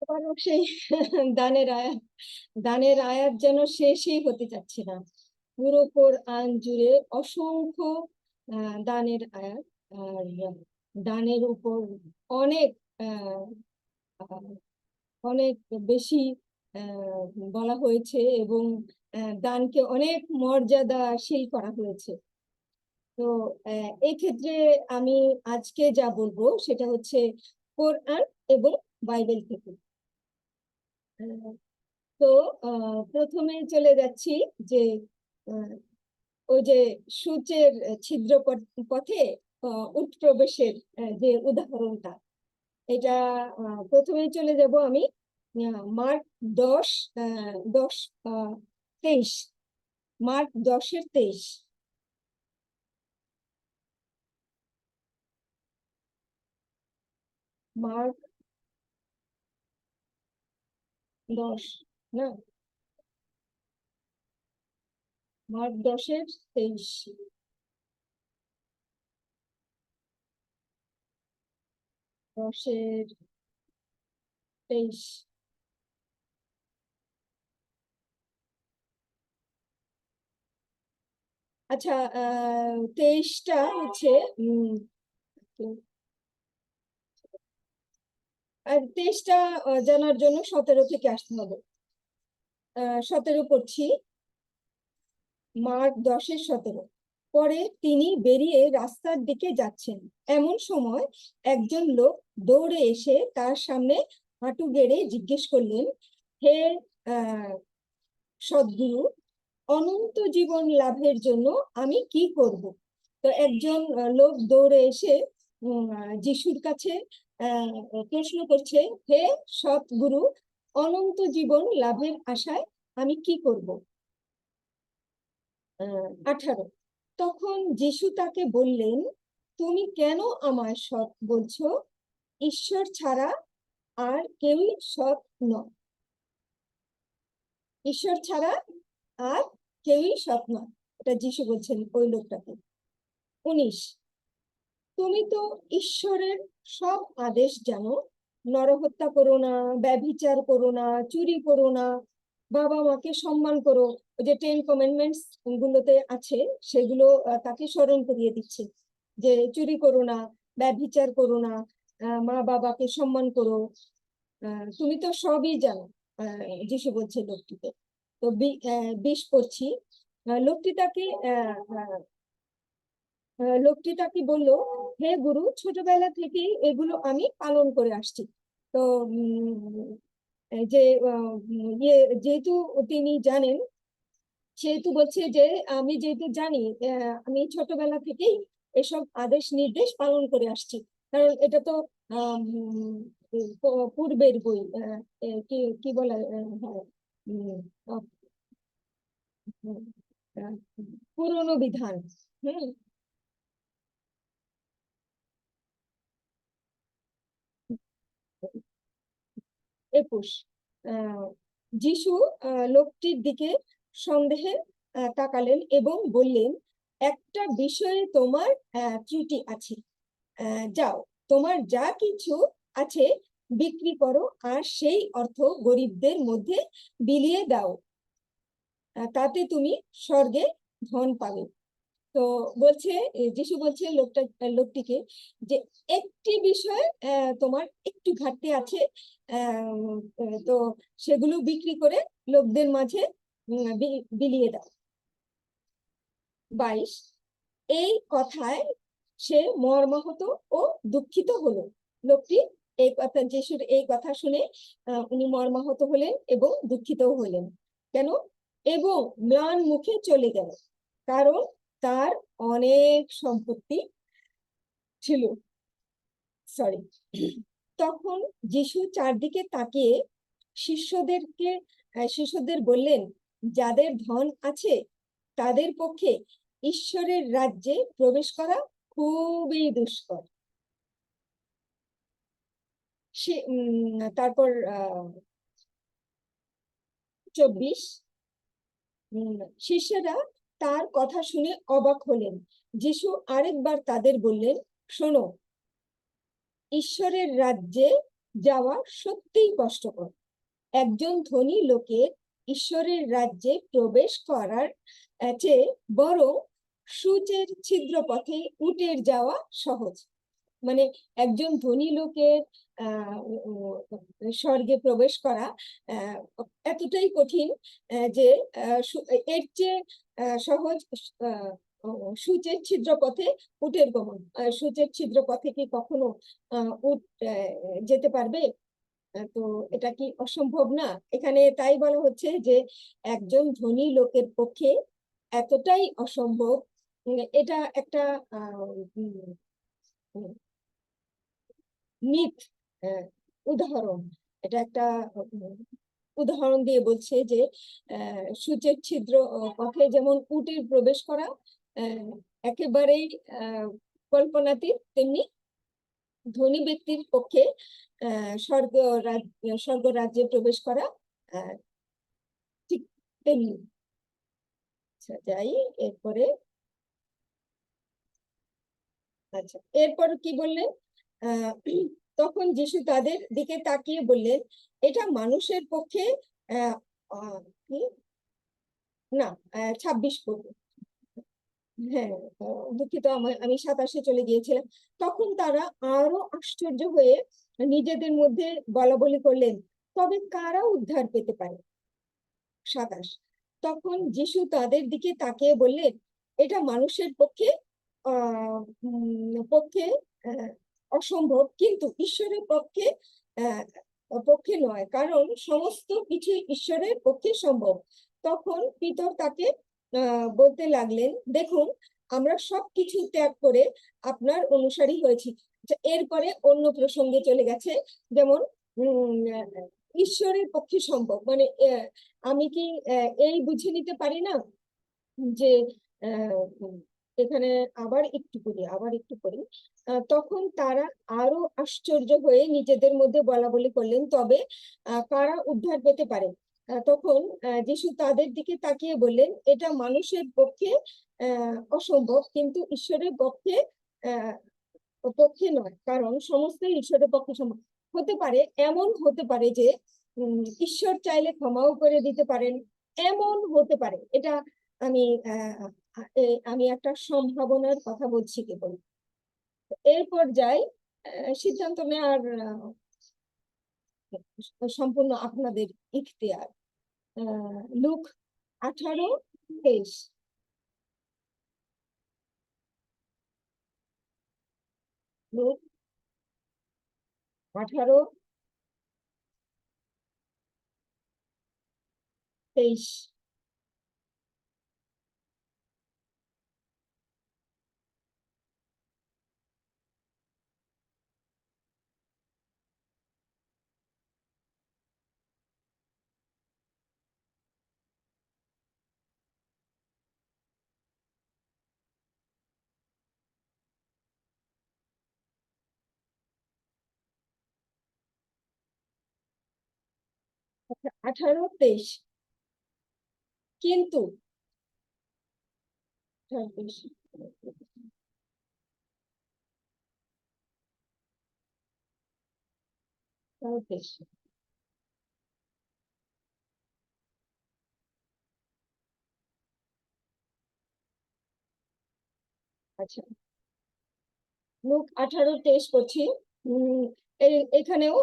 আবারও সেই দানের আয়াত দানের আয়াত যেন শেষই হতে চাচ্ছে না। পুরো কোরআন জুড়ে অসংখ্য দানের আয়াত। আর দানের উপর অনেক আহ, আহ, অনেক বেশি বলা হয়েছে এবং দানকে অনেক মর্যাদাশীল করা হয়েছে। তো এই ক্ষেত্রে আমি আজকে যা বলবো সেটা হচ্ছে কোরআন এবং বাইবেল থেকে। তো প্রথমে চলে যাচ্ছি যে ওই যে সূচের ছিদ্র পথে উট প্রবেশের যে উদাহরণটা, এটা প্রথমে চলে যাব আমি মার্ক 10 10 23। মার্ক 10-23। মার্ক 10 না, মার্ক 10-23। 10-23। আচ্ছা, 23টা হচ্ছে আর 23টা জানার জন্য 17 থেকে আসতে হবে। 17 পড়ছি, মার্ক 10-17। পরে তিনি বেরিয়ে রাস্তার দিকে যাচ্ছেন, এমন সময় একজন লোক দৌড়ে এসে তার সামনে হাঁটু গেড়ে জিজ্ঞেস করলেন, হে সদ্গুরু, অনন্ত জীবন লাভের জন্য আমি কি করব? তো একজন লোক দৌড়ে এসে যিশুর কাছে প্রশ্ন করছে, হে সদ্গুরু, অনন্ত জীবন লাভের আশায় আমি কি করব? 18। তখন যিশু তাকে বললেন, তুমি কেন আমায় সৎ বলছো? ঈশ্বর ছাড়া আর কেউই সৎ নয়। ঈশ্বর ছাড়া আর কেউই সৎ নয়, এটা যিশু বলছেন ওই লোকটাকে। 19। তুমি তো ঈশ্বরের সব আদেশ জানো, নরহত্যা করো না, ব্যভিচার করো না, চুরি করো না, বাবা মাকে সম্মান করো। ওই যে 10 কমেন্ডমেন্টস গুলোতে আছে, সেগুলো তাকে স্মরণ করিয়ে দিচ্ছে যে চুরি করো না, ব্যভিচার করো না, মা বাবাকে সম্মান করো। তুমি তো সবই জানো, যিশু বলছে লোকটিকে। তো 20 পড়ছি। লোকটি তাকে লোকটি তাকে বলল, হে গুরু, ছোটবেলা থেকেই এগুলো আমি পালন করে আসছি। তো যে ইয়ে যেহেতু তিনি জানেন, সেহেতু বলছে যে আমি যেহেতু জানি, আমি ছোটবেলা থেকেই এসব আদেশ নির্দেশ পালন করে আসছি। কারণ এটা তো পূর্বের বই, কি কি বলে, হ্যাঁ, পুরনো বিধান। হুম। 21। যিশু লোকটির দিকে সন্দেহে তাকালেন এবং বললেন, একটা বিষয়ে তোমার ত্রুটি আছে। যাও, তোমার যা কিছু আছে বিক্রি করো আর সেই অর্থ গরিবদের মধ্যে বিলিয়ে দাও, তাতে তুমি স্বর্গে ধন পাবে। তো বলছে, যিশু বলছে লোকটিকে যে একটি বিষয় তোমার একটু ঘাটতি আছে, তো সেগুলো বিক্রি করে লোকদের মাঝে বিলিয়ে দাও। 22। এই কথায় সে মর্মাহত ও দুঃখিত হলো। লোকটি এই কথা, যিশুর এই কথা শুনে উনি মর্মাহত হলেন এবং দুঃখিত হলেন। কেন? এবং ম্লান মুখে চলে গেল, কারণ তার অনেক সম্পত্তি ছিল। সরি। তখন যিশু চারদিকে তাকিয়ে শিষ্যদের বললেন, যাদের ধন আছে তাদের পক্ষে ঈশ্বরের রাজ্যে প্রবেশ করা খুবই দুষ্কর। তারপর 24। শিষ্যরা তার কথা শুনে অবাক হলেন। যিশু আরেকবার তাদের বললেন, শোনো, ঈশ্বরের রাজ্যে যাওয়া সত্যিই কষ্টকর। একজন ধনী লোকের ঈশ্বরের রাজ্যে প্রবেশ করার চেয়ে বরং সূচের ছিদ্র পথে উটের যাওয়া সহজ। মানে একজন ধনী লোকের স্বর্গে প্রবেশ করা এতটাই কঠিন যে এর চেয়ে সহজ সূচের ছিদ্র পথে উটের গমন। সূচের ছিদ্র পথে কি কখনো উট যেতে পারবে? তো এটা কি অসম্ভব না? এখানে তাই বলা হচ্ছে যে একজন ধনী লোকের পক্ষে এতটাই অসম্ভব। এটা একটা মিথ উদাহরণ। এটা একটা উদাহরণ দিয়ে বলছে যে সূচের ছিদ্র পথে যেমন উটের প্রবেশ করা একেবারেই কল্পনাতীত, তেমনি ধনী ব্যক্তির পক্ষে স্বর্গ রাজ্যে প্রবেশ করা ঠিক তেমনি। আচ্ছা, যাই এরপরে। আচ্ছা, এরপর কি বললেন? তখন যিশু তাদের দিকে তাকিয়ে বললেন, এটা মানুষের পক্ষে না, 26 পড়বো। হ্যাঁ, দুঃখিত, আমি 27-এ চলে গিয়েছিলাম। তখন তারা আরো আশ্চর্য হয়ে নিজেদের মধ্যে বলাবলি করলেন, তবে কারা উদ্ধার পেতে পারে? 27। তখন যিশু তাদের দিকে তাকিয়ে বললেন, এটা মানুষের পক্ষে পক্ষে অসম্ভব, কিন্তু ঈশ্বরের পক্ষে পক্ষে নয়, কারণ সমস্ত কিছু ঈশ্বরের পক্ষে সম্ভব। তখন পিতর তাকে বলতে লাগলেন, দেখুন, আমরা সবকিছু ত্যাগ করে আপনার অনুসারী হয়েছি। এরপরে অন্য প্রসঙ্গে চলে গেছে, যেমন ঈশ্বরের পক্ষে সম্ভব। মানে আমি কি এই বুঝে নিতে পারি না যে এখানে আবার একটু করি। তখন তারা আরো আশ্চর্য হয়ে নিজেদের মধ্যে বলাবলি করলেন, তবে কারা উদ্ধার পেতে পারে? তখন যিশু তাদের দিকে তাকিয়ে বললেন, এটা মানুষের পক্ষে অসম্ভব, কিন্তু ঈশ্বরের পক্ষে পক্ষে নয়, কারণ সমস্ত ঈশ্বরের পক্ষে সম্ভব। হতে পারে, এমন হতে পারে যে ঈশ্বর চাইলে ক্ষমাও করে দিতে পারেন, এমন হতে পারে। এটা আমি আমি একটা সম্ভাবনার কথা বলছি কেবল। এরপর যাই, সিদ্ধান্ত নেওয়ার সম্পূর্ণ আপনাদের ইখতিয়ার। লুক 18:23। লুক 18:23। আচ্ছা, 18:23। কিন্তু 18:23, আচ্ছা, লুক 18:23 করছি। এখানেও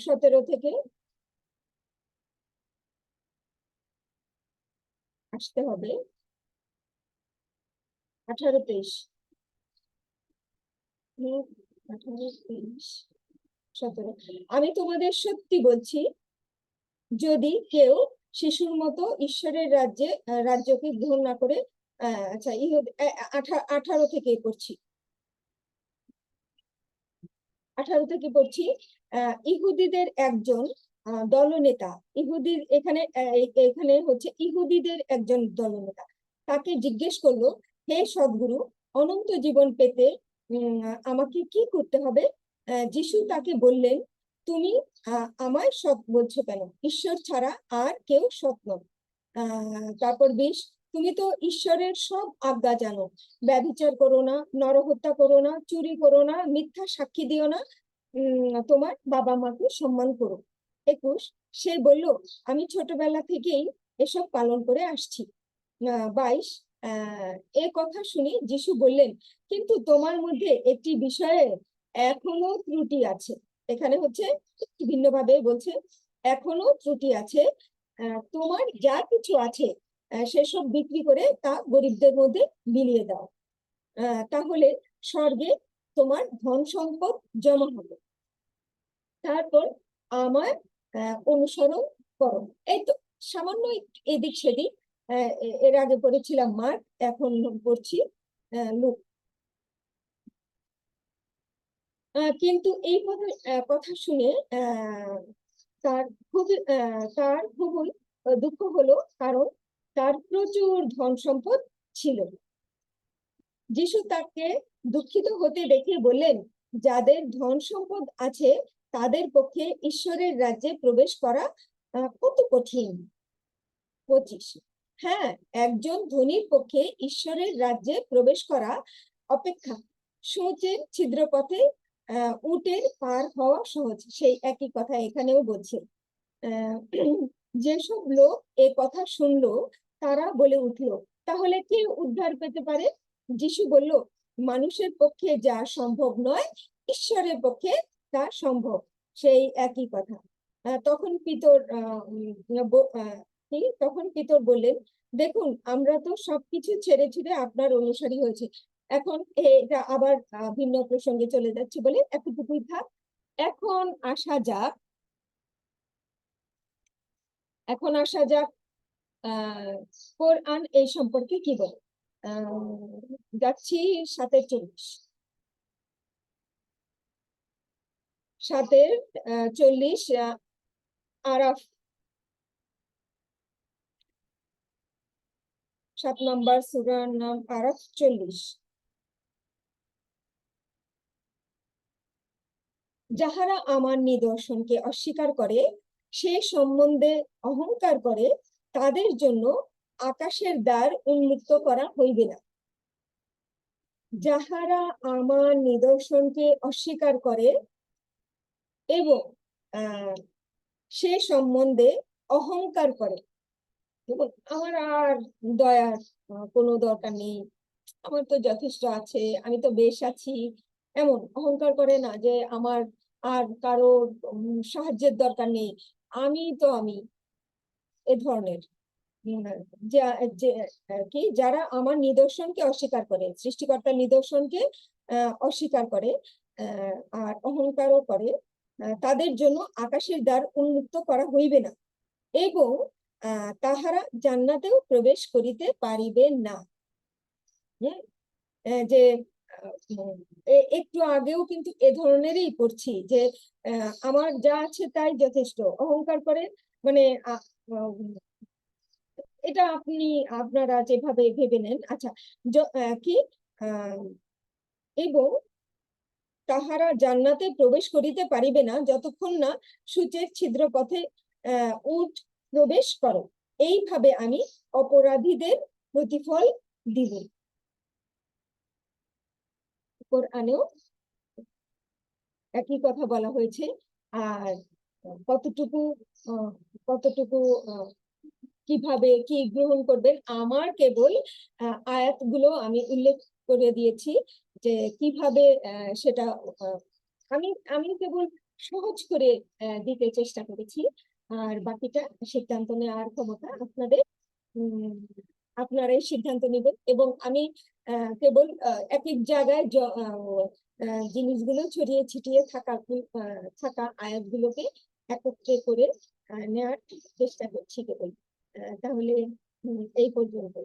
17 থেকে আসতে হবে। 18:23। লুক 18:23, 17। আমি তোমাদের সত্যি বলছি, যদি কেউ শিশুর মতো ঈশ্বরের রাজ্যকে গ্রহণ না করে, আচ্ছা, 18 থেকে পড়ছি। 18 থেকে পড়ছি। ইহুদিদের একজন দলনেতা, এখানে হচ্ছে ইহুদিদের একজন দলনেতা তাকে জিজ্ঞেস করলো, হে সদ্গুরু, অনন্ত জীবন পেতে আমাকে কি করতে হবে? যিশু তাকে বললেন, তুমি আমায় সৎ বলছো কেন? ঈশ্বর ছাড়া আর কেউ সৎ নয়। তারপর 20, তুমি তো ঈশ্বরের সব আজ্ঞা জানো, ব্যভিচার করো না, নরহত্যা করো না, চুরি করো না, মিথ্যা সাক্ষী দিও না, তোমার বাবা মাকে সম্মান করো। 21, সে বলল, আমি ছোটবেলা থেকেই এসব পালন করে আসছি। 22, এ কথা শুনে যিশু বললেন, কিন্তু তোমার মধ্যে একটি বিষয়ে এখনো ত্রুটি আছে। এখানে হচ্ছে একটু ভিন্নভাবে বলছে, এখনো ত্রুটি আছে। তোমার যা কিছু আছে সেসব বিক্রি করে তা গরিবদের মধ্যে বিলিয়ে দাও, তাহলে স্বর্গে তোমার ধন সম্পদ জমা হবে। তারপর আমার অনুসরণ করো। এই তো সামান্য এদিক সেদিক। এর আগে পড়েছিলাম মার্ক, এখন পড়ছি লুক। কিন্তু এই কথা শুনে তার খুবই দুঃখ হলো, কারণ তার প্রচুর ধন সম্পদ ছিল। যিশু তাকে দুঃখিত হতে দেখে বললেন, যাদের ধন সম্পদ আছে তাদের পক্ষে ঈশ্বরের রাজ্যে প্রবেশ করা কত কঠিন। 25, হ্যাঁ, একজন ধনীর পক্ষে ঈশ্বরের রাজ্যে প্রবেশ করা অপেক্ষা সূচের ছিদ্রপথে উটের পার হওয়া সহজ। সেই একই কথা এখানেও বলছে। যেসব লোক এ কথা শুনলো তারা বলে উঠলো, তাহলে কে উদ্ধার পেতে পারে? যিশু বলল, মানুষের পক্ষে যা সম্ভব নয়, ঈশ্বরের পক্ষে তা সম্ভব। সেই একই কথা। তখন পিতর বললেন, দেখুন, আমরা তো সবকিছু ছেড়ে ছুড়ে আপনার অনুসারী হয়েছে। এখন এটা আবার ভিন্ন প্রসঙ্গে চলে যাচ্ছে বলে এতটুকুই থাক। এখন আসা যাক এখন আসা যাক কোরআন এই সম্পর্কে কি বলে। যাচ্ছি 7:40। 7:40, আরাফ 7 নম্বর সূরার নাম আরাফ 40। যাহারা আমার নিদর্শনকে অস্বীকার করে, সে সম্বন্ধে অহংকার করে, তাদের জন্য আকাশের দ্বার উন্মুক্ত করা হইবে না। যাহারা আমার নিদর্শনকে অস্বীকার করে এবং সে সম্বন্ধে অহংকার করে, আমার আর দয়ার কোনো দরকার নেই, আমার তো যথেষ্ট আছে, আমি তো বেশ আছি, এমন অহংকার করে না যে আমার আর কারো সাহায্যের দরকার নেই, আমি এ ধরনের কি যারা আমার নিদর্শনকে অস্বীকার করে, সৃষ্টিকর্তার নিদর্শনকে অস্বীকার করে আর অহংকারও করে, তাদের জন্য আকাশের দ্বার উন্মুক্ত করা হইবে না এবং তাহারা জান্নাতেও প্রবেশ করিতে পারিবে না। যে একটু আগেও কিন্তু এ ধরনেরই পড়ছি যে আমার যা আছে তাই যথেষ্ট, অহংকার করে, মানে এটা আপনারা যেভাবে ভেবে নেন। আচ্ছা, কি এবং তাহারা জান্নাতে প্রবেশ করিতে পারিবে না যতক্ষণ না সূচের ছিদ্র পথে উট প্রবেশ করো, এইভাবে আমি অপরাধীদের প্রতিফল দিব। কোরআনেও একই কথা বলা হয়েছে। আর কতটুকু কতটুকু কিভাবে কি গ্রহণ করবেন, আমার কেবল আয়াতগুলো আমি উল্লেখ করে দিয়েছি যে কিভাবে সেটা আমি আমি কেবল সহজ করে দিতে চেষ্টা করেছি, আর বাকিটা সিদ্ধান্ত নেওয়ার ক্ষমতা আপনাদের। আপনারাই সিদ্ধান্ত নেবেন এবং আমি কেবল এক এক জায়গায় জিনিসগুলো ছড়িয়ে ছিটিয়ে থাকা আয়াতগুলোকে একত্রে করে নেওয়ার চেষ্টা করছি কেবল। তাহলে এই পর্যন্ত।